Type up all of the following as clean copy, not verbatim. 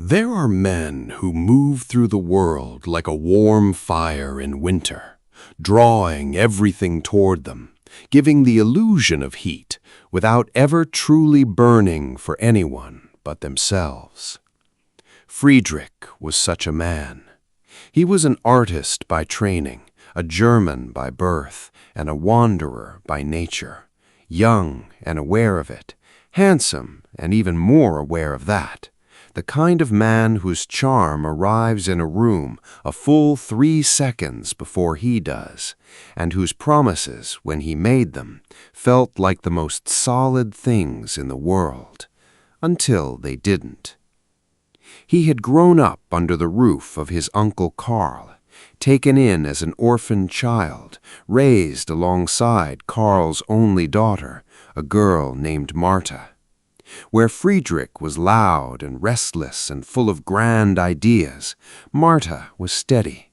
There are men who move through the world like a warm fire in winter, drawing everything toward them, giving the illusion of heat without ever truly burning for anyone but themselves. Friedrich was such a man. He was an artist by training, a German by birth, and a wanderer by nature, young and aware of it, handsome and even more aware of that. The kind of man whose charm arrives in a room a full 3 seconds before he does, and whose promises, when he made them, felt like the most solid things in the world, until they didn't. He had grown up under the roof of his Uncle Karl, taken in as an orphan child, raised alongside Karl's only daughter, a girl named Martha. Where Friedrich was loud and restless and full of grand ideas, Martha was steady,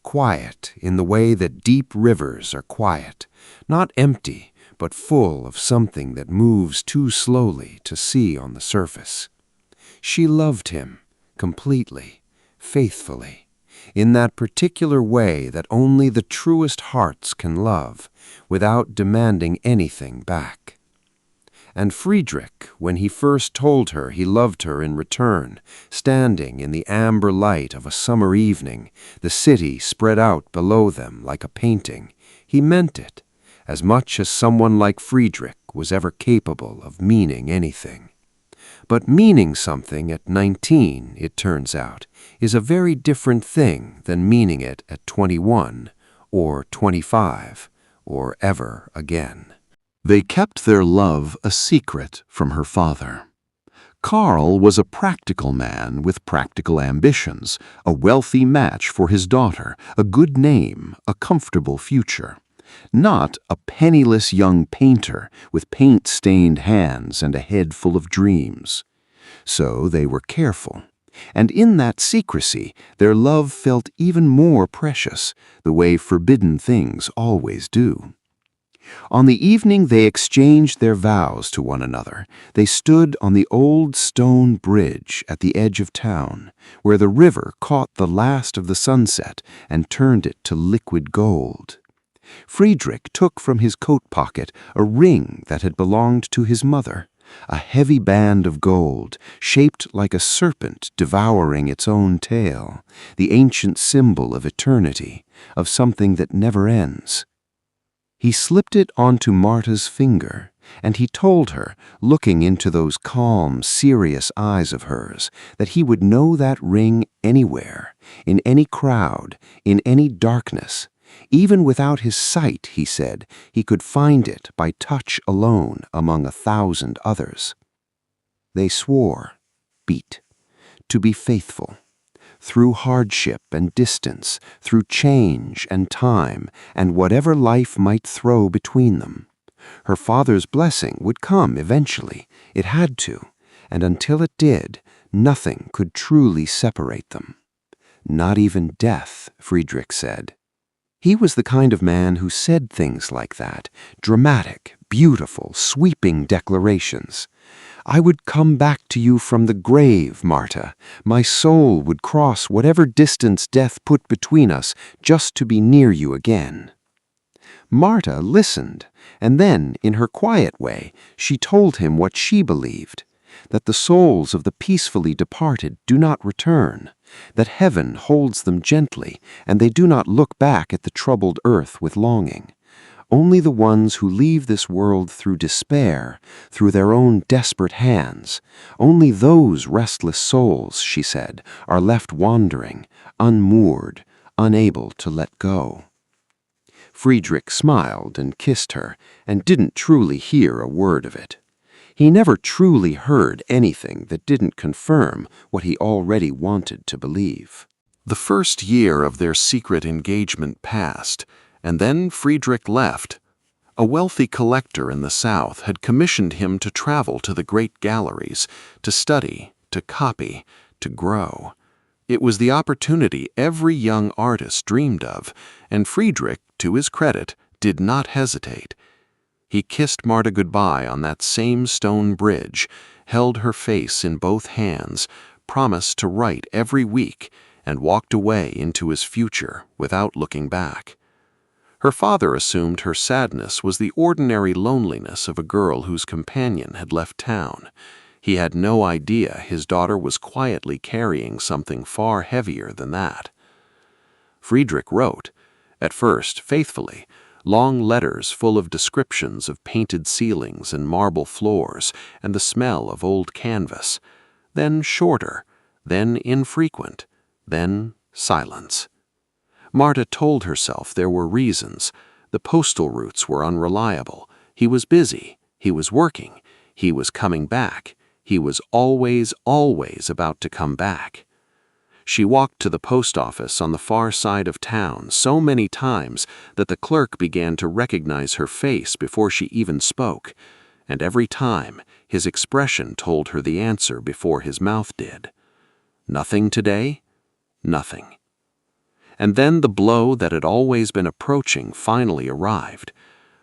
quiet in the way that deep rivers are quiet, not empty, but full of something that moves too slowly to see on the surface. She loved him completely, faithfully, in that particular way that only the truest hearts can love, without demanding anything back. And Friedrich, when he first told her he loved her in return, standing in the amber light of a summer evening, the city spread out below them like a painting, he meant it, as much as someone like Friedrich was ever capable of meaning anything. But meaning something at 19, it turns out, is a very different thing than meaning it at 21, or 25, or ever again. They kept their love a secret from her father. Karl was a practical man with practical ambitions, a wealthy match for his daughter, a good name, a comfortable future. Not a penniless young painter with paint-stained hands and a head full of dreams. So they were careful. And in that secrecy, their love felt even more precious, the way forbidden things always do. On the evening they exchanged their vows to one another, they stood on the old stone bridge at the edge of town, where the river caught the last of the sunset and turned it to liquid gold. Friedrich took from his coat pocket a ring that had belonged to his mother, a heavy band of gold, shaped like a serpent devouring its own tail, the ancient symbol of eternity, of something that never ends. He slipped it onto Martha's finger, and he told her, looking into those calm, serious eyes of hers, that he would know that ring anywhere, in any crowd, in any darkness. Even without his sight, he said, he could find it by touch alone among 1,000 others. They swore, beat, to be faithful. Through hardship and distance, through change and time, and whatever life might throw between them. Her father's blessing would come eventually. It had to, and until it did, nothing could truly separate them. Not even death, Friedrich said. He was the kind of man who said things like that, dramatic, beautiful, sweeping declarations. I would come back to you from the grave, Martha. My soul would cross whatever distance death put between us just to be near you again. Martha listened, and then, in her quiet way, she told him what she believed, that the souls of the peacefully departed do not return, that heaven holds them gently, and they do not look back at the troubled earth with longing. Only the ones who leave this world through despair, through their own desperate hands, only those restless souls, she said, are left wandering, unmoored, unable to let go. Friedrich smiled and kissed her, and didn't truly hear a word of it. He never truly heard anything that didn't confirm what he already wanted to believe. The first year of their secret engagement passed, and then Friedrich left. A wealthy collector in the South had commissioned him to travel to the great galleries, to study, to copy, to grow. It was the opportunity every young artist dreamed of, and Friedrich, to his credit, did not hesitate. He kissed Martha goodbye on that same stone bridge, held her face in both hands, promised to write every week and walked away into his future without looking back. Her father assumed her sadness was the ordinary loneliness of a girl whose companion had left town. He had no idea his daughter was quietly carrying something far heavier than that. Friedrich wrote, at first faithfully, long letters full of descriptions of painted ceilings and marble floors and the smell of old canvas, then shorter, then infrequent, then silence. Marta told herself there were reasons. The postal routes were unreliable. He was busy. He was working. He was coming back. He was always about to come back. She walked to the post office on the far side of town so many times that the clerk began to recognize her face before she even spoke, and every time his expression told her the answer before his mouth did. Nothing today? Nothing. And then the blow that had always been approaching finally arrived.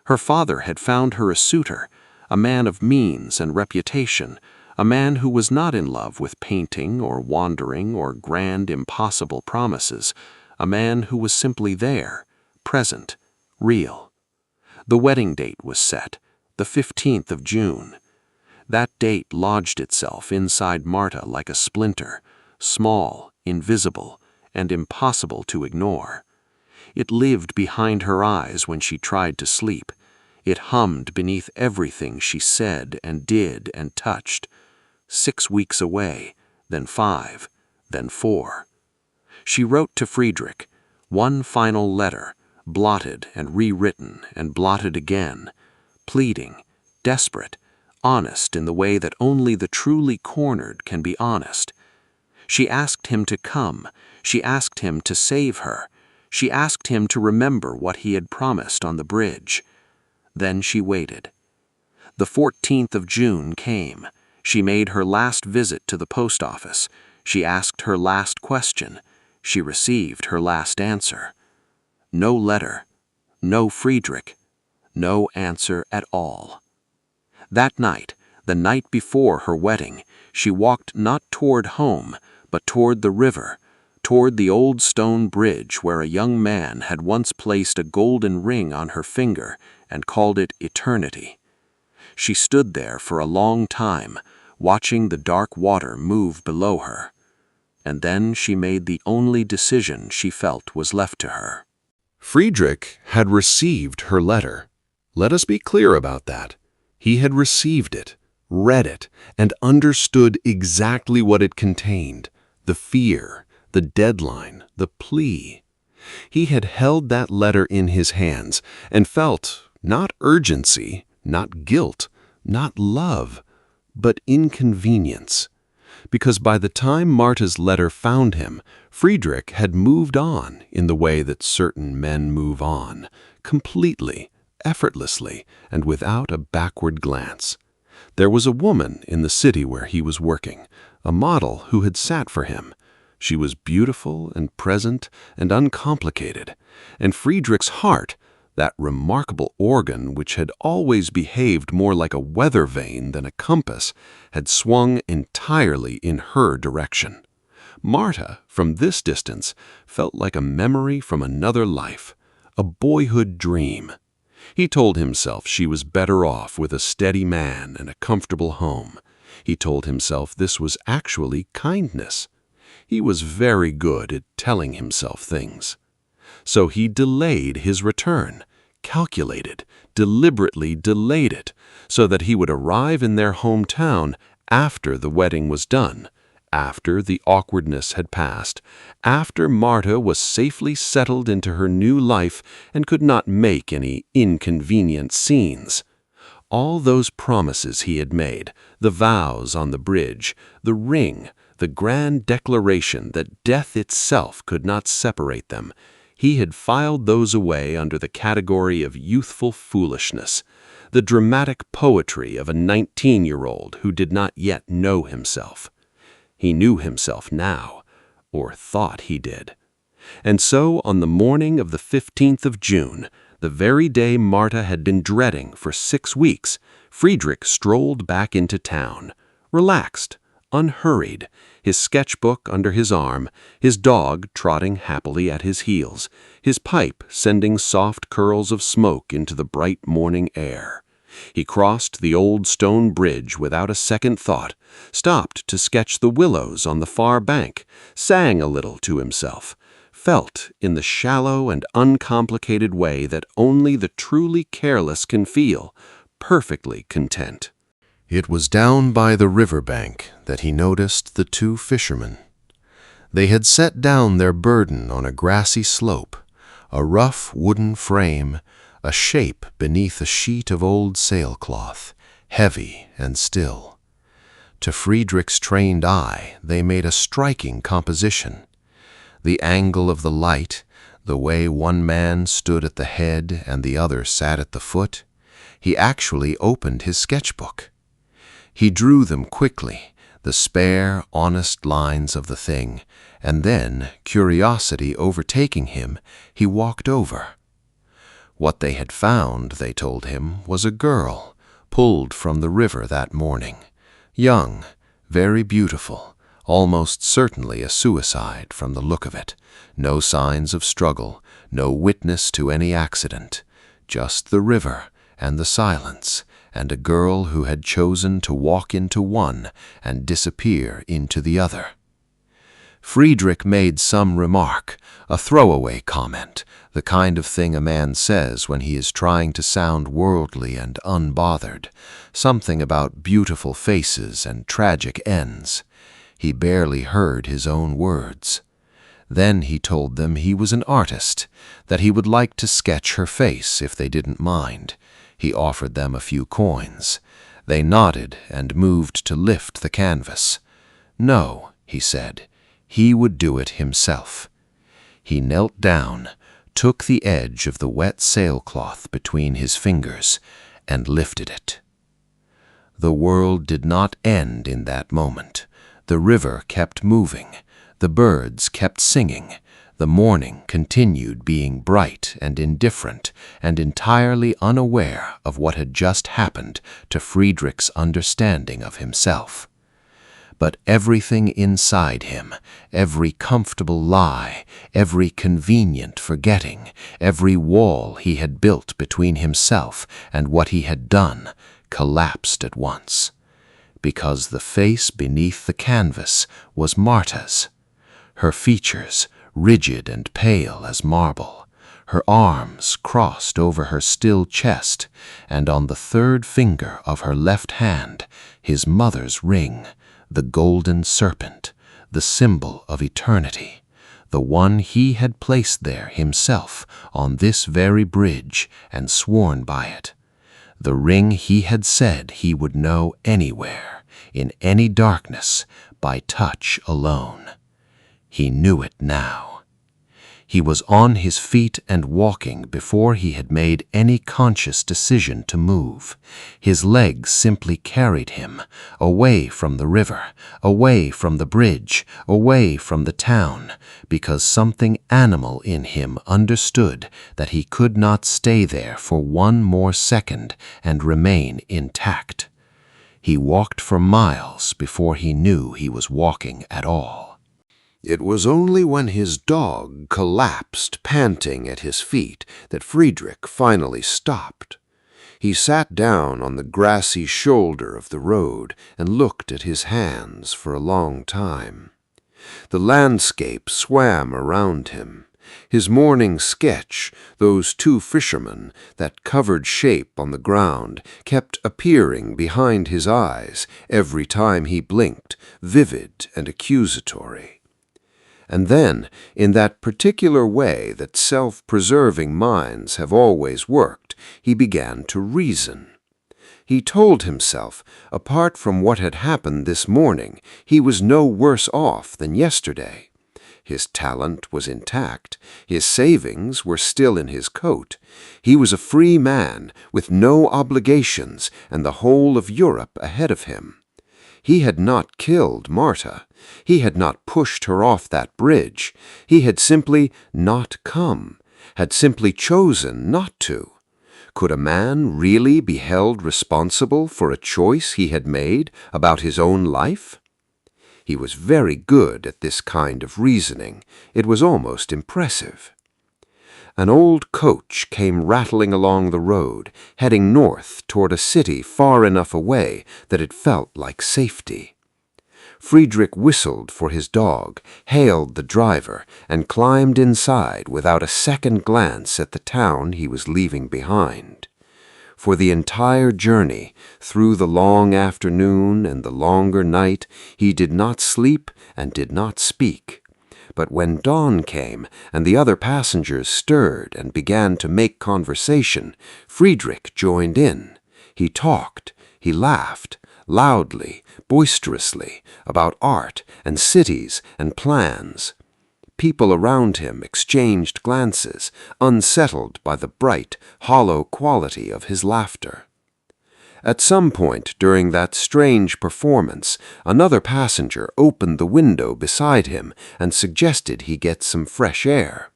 Her father had found her a suitor, a man of means and reputation, a man who was not in love with painting or wandering or grand impossible promises, a man who was simply there, present, real. The wedding date was set, the 15th of June. That date lodged itself inside Marta like a splinter, small, invisible, and impossible to ignore. It lived behind her eyes when she tried to sleep. It hummed beneath everything she said and did and touched. 6 weeks away, then 5, then 4. She wrote to Friedrich, one final letter, blotted and rewritten and blotted again, pleading, desperate, honest in the way that only the truly cornered can be honest. She asked him to come. She asked him to save her. She asked him to remember what he had promised on the bridge. Then she waited. The 14th of June came. She made her last visit to the post office. She asked her last question. She received her last answer. No letter. No Friedrich. No answer at all. That night, the night before her wedding, she walked not toward home, but toward the river, toward the old stone bridge where a young man had once placed a golden ring on her finger and called it eternity. She stood there for a long time, watching the dark water move below her. And then she made the only decision she felt was left to her. Friedrich had received her letter. Let us be clear about that. He had received it, read it, and understood exactly what it contained: the fear, the deadline, the plea. He had held that letter in his hands and felt not urgency, not guilt, not love, but inconvenience. Because by the time Marta's letter found him, Friedrich had moved on in the way that certain men move on, completely, effortlessly, and without a backward glance. There was a woman in the city where he was working, a model who had sat for him. She was beautiful and present and uncomplicated, and Friedrich's heart, that remarkable organ which had always behaved more like a weather vane than a compass, had swung entirely in her direction. Marta, from this distance, felt like a memory from another life, a boyhood dream. He told himself she was better off with a steady man and a comfortable home. He told himself this was actually kindness. He was very good at telling himself things. So he delayed his return, calculated, deliberately delayed it, so that he would arrive in their hometown after the wedding was done, after the awkwardness had passed, after Marta was safely settled into her new life and could not make any inconvenient scenes. All those promises he had made, the vows on the bridge, the ring, the grand declaration that death itself could not separate them, he had filed those away under the category of youthful foolishness, the dramatic poetry of a 19-year-old who did not yet know himself. He knew himself now, or thought he did. And so, on the morning of the 15th of June, the very day Marta had been dreading for 6 weeks, Friedrich strolled back into town, relaxed, unhurried, his sketchbook under his arm, his dog trotting happily at his heels, his pipe sending soft curls of smoke into the bright morning air. He crossed the old stone bridge without a second thought, stopped to sketch the willows on the far bank, sang a little to himself, felt in the shallow and uncomplicated way that only the truly careless can feel, perfectly content. It was down by the river bank that he noticed the two fishermen. They had set down their burden on a grassy slope, a rough wooden frame, a shape beneath a sheet of old sailcloth, heavy and still. To Friedrich's trained eye, they made a striking composition. The angle of the light, the way one man stood at the head and the other sat at the foot. He actually opened his sketchbook. He drew them quickly, the spare, honest lines of the thing, and then, curiosity overtaking him, he walked over. What they had found, they told him, was a girl, pulled from the river that morning. Young, very beautiful, almost certainly a suicide from the look of it. No signs of struggle, no witness to any accident. Just the river and the silence, and a girl who had chosen to walk into one and disappear into the other. Friedrich made some remark, a throwaway comment, the kind of thing a man says when he is trying to sound worldly and unbothered, something about beautiful faces and tragic ends. He barely heard his own words. Then he told them he was an artist, that he would like to sketch her face if they didn't mind. He offered them a few coins. They nodded and moved to lift the canvas. No, he said. He would do it himself. He knelt down, took the edge of the wet sailcloth between his fingers, and lifted it. The world did not end in that moment. The river kept moving. The birds kept singing. The morning continued being bright and indifferent and entirely unaware of what had just happened to Friedrich's understanding of himself. But everything inside him, every comfortable lie, every convenient forgetting, every wall he had built between himself and what he had done, collapsed at once. Because the face beneath the canvas was Marta's. Her features, rigid and pale as marble, her arms crossed over her still chest, and on the third finger of her left hand, his mother's ring, the golden serpent, the symbol of eternity, the one he had placed there himself on this very bridge and sworn by it, the ring he had said he would know anywhere, in any darkness, by touch alone. He knew it now. He was on his feet and walking before he had made any conscious decision to move. His legs simply carried him, away from the river, away from the bridge, away from the town, because something animal in him understood that he could not stay there for one more second and remain intact. He walked for miles before he knew he was walking at all. It was only when his dog collapsed panting at his feet that Friedrich finally stopped. He sat down on the grassy shoulder of the road and looked at his hands for a long time. The landscape swam around him. His morning sketch, those two fishermen, that covered shape on the ground, kept appearing behind his eyes every time he blinked, vivid and accusatory. And then, in that particular way that self-preserving minds have always worked, he began to reason. He told himself, apart from what had happened this morning, he was no worse off than yesterday. His talent was intact. His savings were still in his coat. He was a free man, with no obligations, and the whole of Europe ahead of him. He had not killed Marta. He had not pushed her off that bridge. He had simply not come, had simply chosen not to. Could a man really be held responsible for a choice he had made about his own life? He was very good at this kind of reasoning. It was almost impressive. An old coach came rattling along the road, heading north toward a city far enough away that it felt like safety. Friedrich whistled for his dog, hailed the driver, and climbed inside without a second glance at the town he was leaving behind. For the entire journey, through the long afternoon and the longer night, he did not sleep and did not speak. But when dawn came and the other passengers stirred and began to make conversation, Friedrich joined in. He talked, he laughed, loudly, boisterously, about art and cities and plans. People around him exchanged glances, unsettled by the bright, hollow quality of his laughter. At some point during that strange performance, another passenger opened the window beside him and suggested he get some fresh air.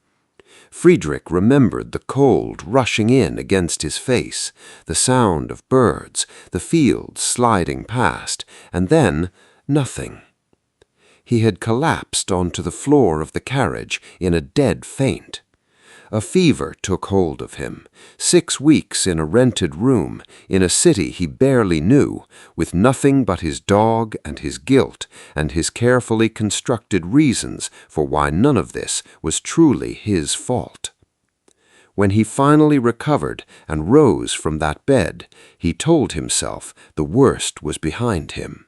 Friedrich remembered the cold rushing in against his face, the sound of birds, the fields sliding past, and then nothing. He had collapsed onto the floor of the carriage in a dead faint. A fever took hold of him. 6 weeks in a rented room, in a city he barely knew, with nothing but his dog and his guilt and his carefully constructed reasons for why none of this was truly his fault. When he finally recovered and rose from that bed, he told himself the worst was behind him.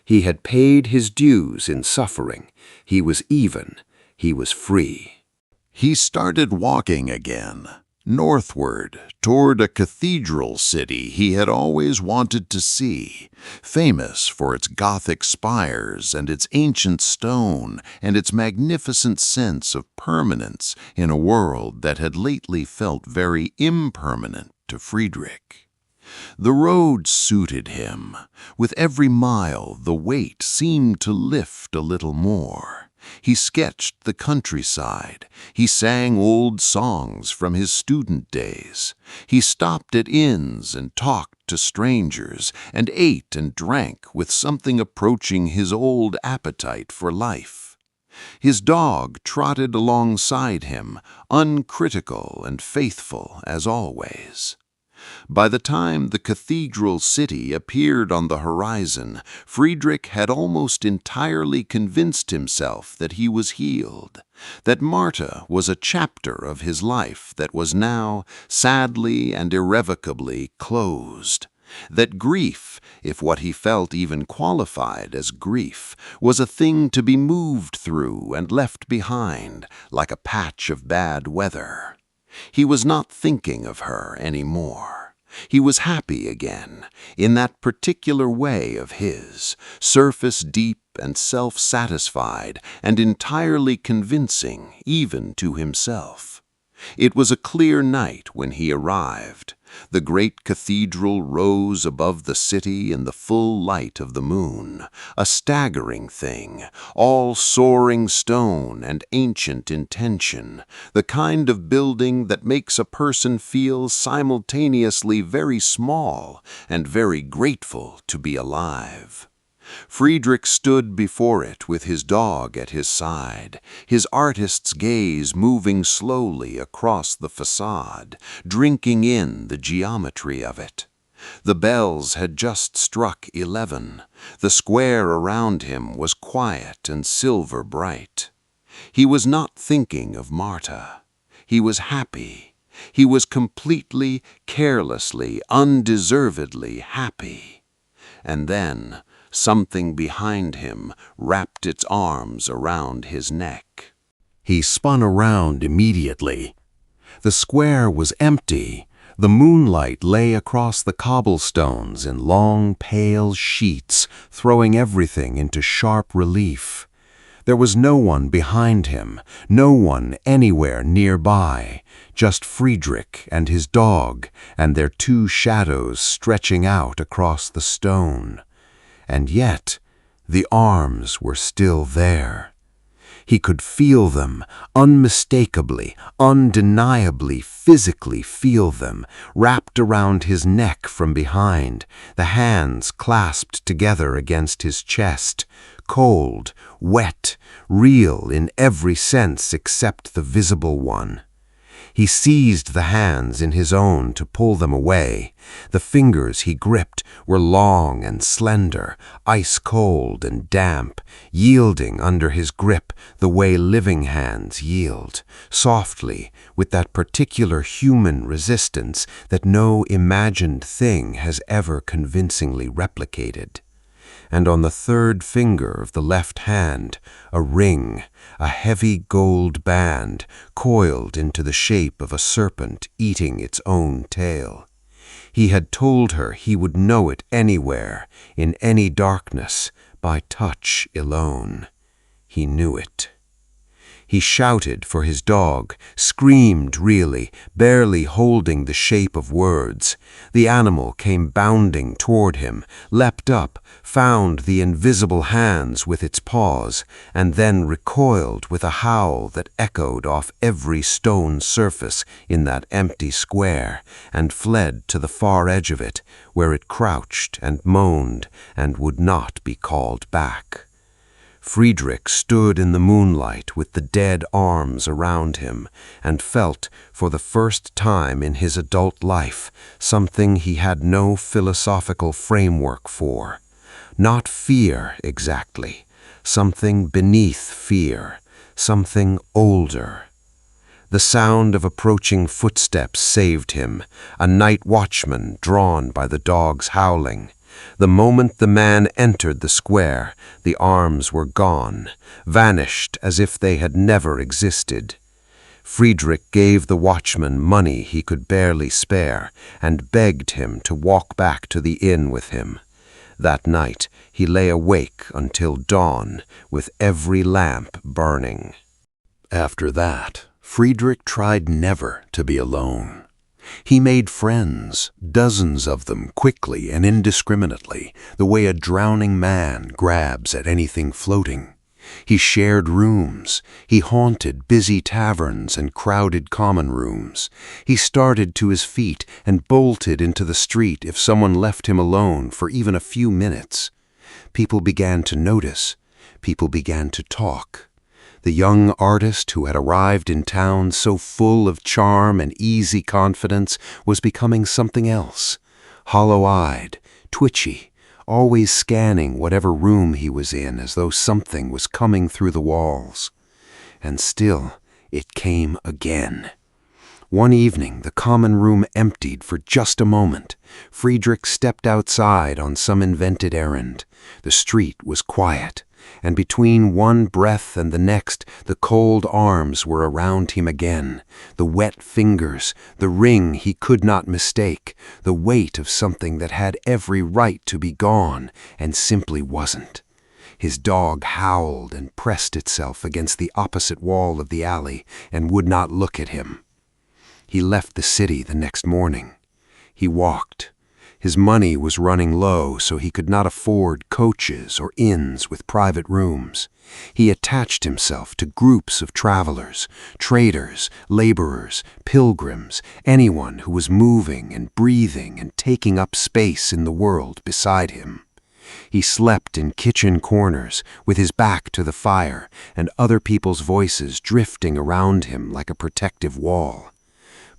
He had paid his dues in suffering. He was even. He was free. He started walking again, northward, toward a cathedral city he had always wanted to see, famous for its Gothic spires and its ancient stone and its magnificent sense of permanence in a world that had lately felt very impermanent to Friedrich. The road suited him. With every mile, the weight seemed to lift a little more. He sketched the countryside. He sang old songs from his student days. He stopped at inns and talked to strangers and ate and drank with something approaching his old appetite for life. His dog trotted alongside him, uncritical and faithful as always. By the time the cathedral city appeared on the horizon, Friedrich had almost entirely convinced himself that he was healed, that Marta was a chapter of his life that was now, sadly and irrevocably, closed, that grief, if what he felt even qualified as grief, was a thing to be moved through and left behind, like a patch of bad weather. He was not thinking of her any more. He was happy again, in that particular way of his, surface deep and self-satisfied and entirely convincing even to himself. It was a clear night when he arrived. The great cathedral rose above the city in the full light of the moon, a staggering thing, all soaring stone and ancient intention, the kind of building that makes a person feel simultaneously very small and very grateful to be alive. Friedrich stood before it with his dog at his side, his artist's gaze moving slowly across the facade, drinking in the geometry of it. The bells had just struck 11. The square around him was quiet and silver bright. He was not thinking of Marta. He was happy. He was completely, carelessly, undeservedly happy. And then something behind him wrapped its arms around his neck. He spun around immediately. The square was empty. The moonlight lay across the cobblestones in long, pale sheets, throwing everything into sharp relief. There was no one behind him, no one anywhere nearby, just Friedrich and his dog, and their 2 shadows stretching out across the stone. And yet, the arms were still there. He could feel them, unmistakably, undeniably, physically feel them, wrapped around his neck from behind, the hands clasped together against his chest, cold, wet, real in every sense except the visible one. He seized the hands in his own to pull them away. The fingers he gripped were long and slender, ice-cold and damp, yielding under his grip the way living hands yield, softly, with that particular human resistance that no imagined thing has ever convincingly replicated. And on the third finger of the left hand, a ring, a heavy gold band, coiled into the shape of a serpent eating its own tail. He had told her he would know it anywhere, in any darkness, by touch alone. He knew it. He shouted for his dog, screamed really, barely holding the shape of words. The animal came bounding toward him, leapt up, found the invisible hands with its paws, and then recoiled with a howl that echoed off every stone surface in that empty square, and fled to the far edge of it, where it crouched and moaned and would not be called back. Friedrich stood in the moonlight with the dead arms around him and felt, for the first time in his adult life, something he had no philosophical framework for. Not fear exactly, something beneath fear, something older. The sound of approaching footsteps saved him, a night watchman drawn by the dog's howling. The moment the man entered the square, the arms were gone, vanished as if they had never existed. Friedrich gave the watchman money he could barely spare and begged him to walk back to the inn with him. That night he lay awake until dawn, with every lamp burning. After that, Friedrich tried never to be alone. He made friends, dozens of them, quickly and indiscriminately, the way a drowning man grabs at anything floating. He shared rooms. He haunted busy taverns and crowded common rooms. He started to his feet and bolted into the street if someone left him alone for even a few minutes. People began to notice. People began to talk. The young artist who had arrived in town so full of charm and easy confidence was becoming something else, hollow-eyed, twitchy, always scanning whatever room he was in as though something was coming through the walls. And still, it came again. One evening, the common room emptied for just a moment. Friedrich stepped outside on some invented errand. The street was quiet, and between one breath and the next, the cold arms were around him again, the wet fingers, the ring he could not mistake, the weight of something that had every right to be gone and simply wasn't. His dog howled and pressed itself against the opposite wall of the alley and would not look at him. He left the city the next morning. He walked. His money was running low, so he could not afford coaches or inns with private rooms. He attached himself to groups of travelers, traders, laborers, pilgrims, anyone who was moving and breathing and taking up space in the world beside him. He slept in kitchen corners, with his back to the fire, and other people's voices drifting around him like a protective wall.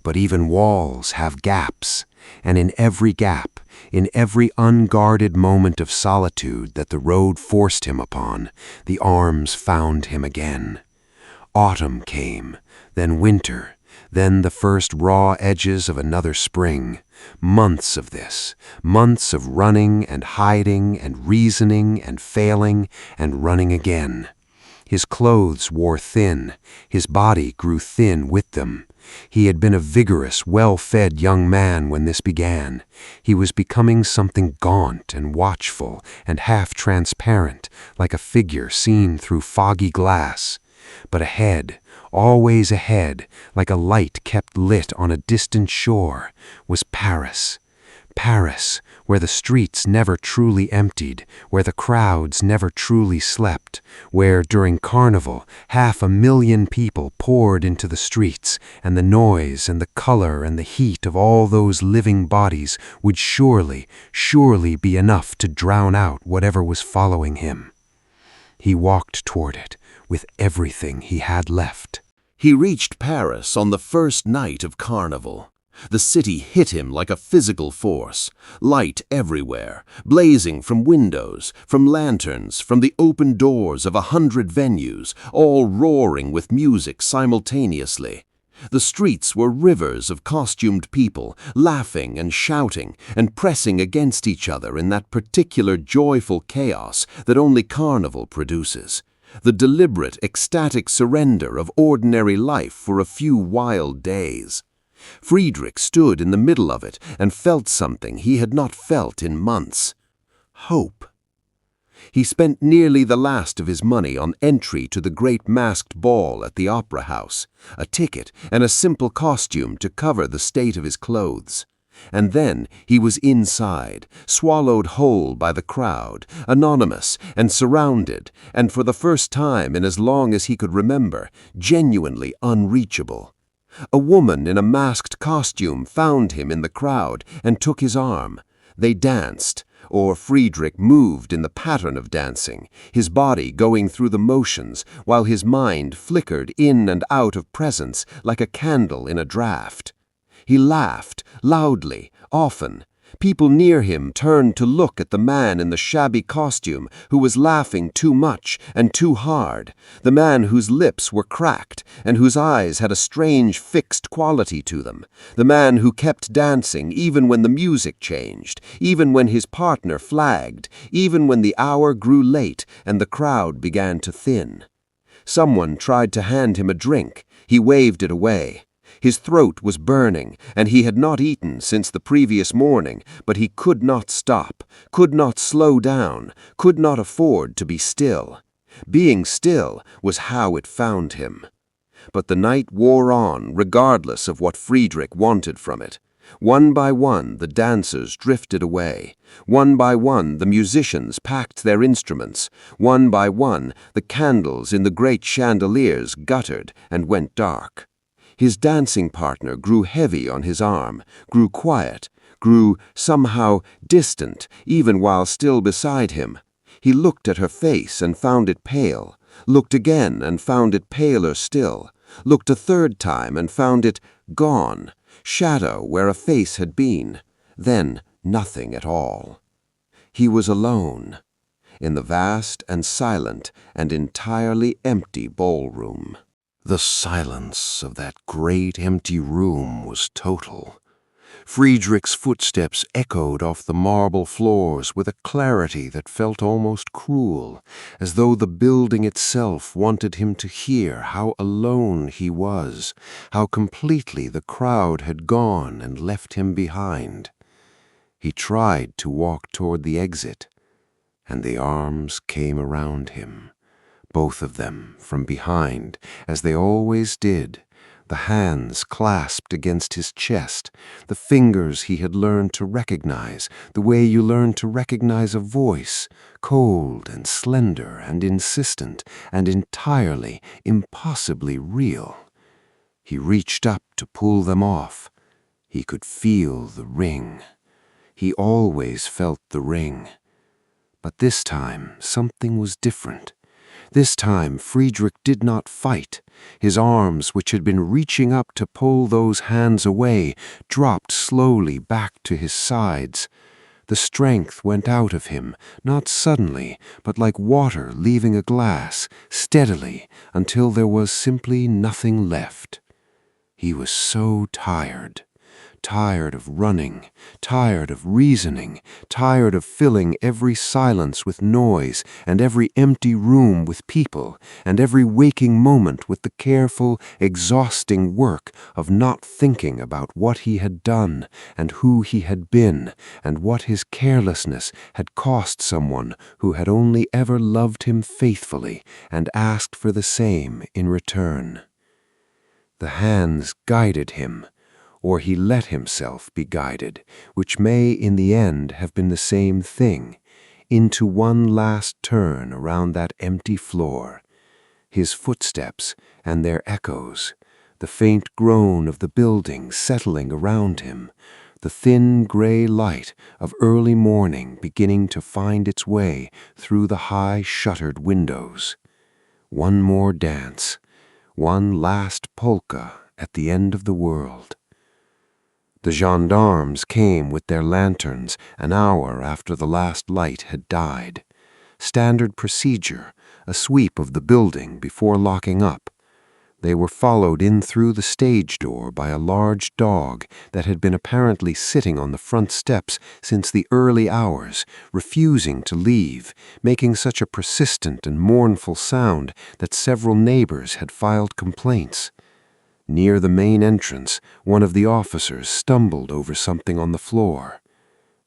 But even walls have gaps, and in every gap, in every unguarded moment of solitude that the road forced him upon, the arms found him again. Autumn came, then winter, then the first raw edges of another spring. Months of this, months of running and hiding and reasoning and failing and running again. His clothes wore thin, his body grew thin with them. He had been a vigorous, well-fed young man when this began. He was becoming something gaunt and watchful and half-transparent, like a figure seen through foggy glass. But ahead, always ahead, like a light kept lit on a distant shore, was Paris. Paris, where the streets never truly emptied, where the crowds never truly slept, where, during Carnival, 500,000 people poured into the streets, and the noise and the color and the heat of all those living bodies would surely, surely be enough to drown out whatever was following him. He walked toward it with everything he had left. He reached Paris on the first night of Carnival. The city hit him like a physical force, light everywhere, blazing from windows, from lanterns, from the open doors of 100 venues, all roaring with music simultaneously. The streets were rivers of costumed people, laughing and shouting and pressing against each other in that particular joyful chaos that only Carnival produces. The deliberate, ecstatic surrender of ordinary life for a few wild days. Friedrich stood in the middle of it and felt something he had not felt in months. Hope. He spent nearly the last of his money on entry to the great masked ball at the Opera House, a ticket and a simple costume to cover the state of his clothes. And then he was inside, swallowed whole by the crowd, anonymous and surrounded, and for the first time in as long as he could remember, genuinely unreachable. A woman in a masked costume found him in the crowd and took his arm. They danced, or Friedrich moved in the pattern of dancing, his body going through the motions while his mind flickered in and out of presence like a candle in a draught. He laughed, loudly, often. People near him turned to look at the man in the shabby costume who was laughing too much and too hard, the man whose lips were cracked and whose eyes had a strange fixed quality to them, the man who kept dancing even when the music changed, even when his partner flagged, even when the hour grew late and the crowd began to thin. Someone tried to hand him a drink. He waved it away. His throat was burning, and he had not eaten since the previous morning, but he could not stop, could not slow down, could not afford to be still. Being still was how it found him. But the night wore on, regardless of what Friedrich wanted from it. One by one, the dancers drifted away. One by one, the musicians packed their instruments. One by one, the candles in the great chandeliers guttered and went dark. His dancing partner grew heavy on his arm, grew quiet, grew somehow distant, even while still beside him. He looked at her face and found it pale, looked again and found it paler still, looked a third time and found it gone, shadow where a face had been, then nothing at all. He was alone, in the vast and silent and entirely empty ballroom. The silence of that great empty room was total. Friedrich's footsteps echoed off the marble floors with a clarity that felt almost cruel, as though the building itself wanted him to hear how alone he was, how completely the crowd had gone and left him behind. He tried to walk toward the exit, and the arms came around him. Both of them from behind, as they always did, the hands clasped against his chest, the fingers he had learned to recognize, the way you learn to recognize a voice, cold and slender and insistent and entirely, impossibly real. He reached up to pull them off. He could feel the ring. He always felt the ring. But this time something was different. This time Friedrich did not fight. His arms, which had been reaching up to pull those hands away, dropped slowly back to his sides. The strength went out of him, not suddenly, but like water leaving a glass, steadily, until there was simply nothing left. He was so tired. Tired of running, tired of reasoning, tired of filling every silence with noise and every empty room with people and every waking moment with the careful, exhausting work of not thinking about what he had done and who he had been and what his carelessness had cost someone who had only ever loved him faithfully and asked for the same in return. The hands guided him, or he let himself be guided, which may in the end have been the same thing, into one last turn around that empty floor. His footsteps and their echoes, the faint groan of the building settling around him, the thin gray light of early morning beginning to find its way through the high shuttered windows. One more dance, one last polka at the end of the world. The gendarmes came with their lanterns an hour after the last light had died. Standard procedure, a sweep of the building before locking up. They were followed in through the stage door by a large dog that had been apparently sitting on the front steps since the early hours, refusing to leave, making such a persistent and mournful sound that several neighbors had filed complaints. Near the main entrance, one of the officers stumbled over something on the floor.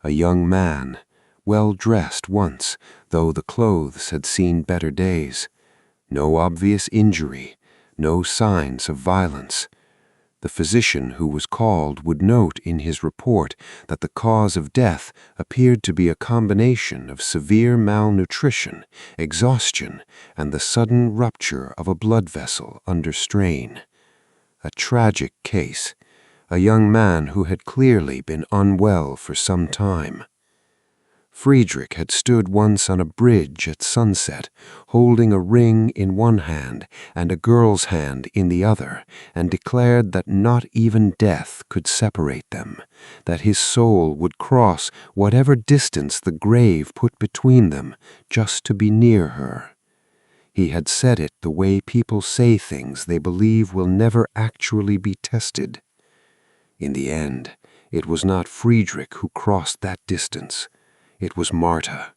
A young man, well dressed once, though the clothes had seen better days. No obvious injury, no signs of violence. The physician who was called would note in his report that the cause of death appeared to be a combination of severe malnutrition, exhaustion, and the sudden rupture of a blood vessel under strain. A tragic case, a young man who had clearly been unwell for some time. Friedrich had stood once on a bridge at sunset, holding a ring in one hand and a girl's hand in the other, and declared that not even death could separate them, that his soul would cross whatever distance the grave put between them just to be near her. He had said it the way people say things they believe will never actually be tested. In the end, it was not Friedrich who crossed that distance. It was Marta,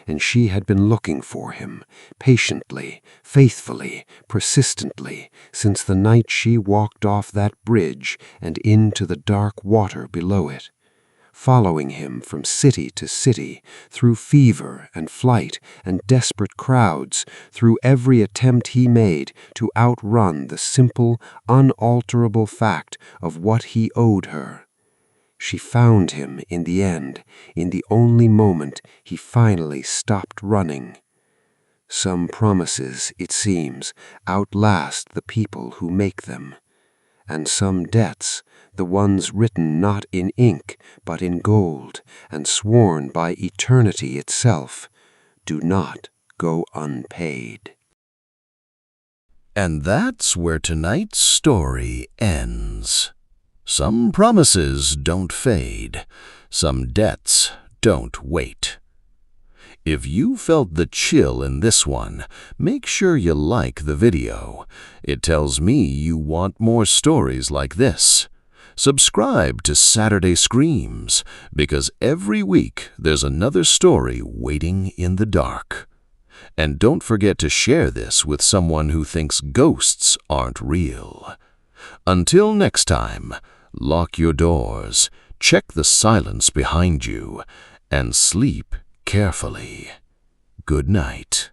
and she had been looking for him, patiently, faithfully, persistently, since the night she walked off that bridge and into the dark water below it, following him from city to city, through fever and flight and desperate crowds, through every attempt he made to outrun the simple, unalterable fact of what he owed her. She found him in the end, in the only moment he finally stopped running. Some promises, it seems, outlast the people who make them, and some debts, the ones written not in ink but in gold and sworn by eternity itself, do not go unpaid. And that's where tonight's story ends. Some promises don't fade. Some debts don't wait. If you felt the chill in this one, make sure you like the video. It tells me you want more stories like this. Subscribe to Saturday Screams, because every week there's another story waiting in the dark. And don't forget to share this with someone who thinks ghosts aren't real. Until next time, lock your doors, check the silence behind you, and sleep carefully. Good night.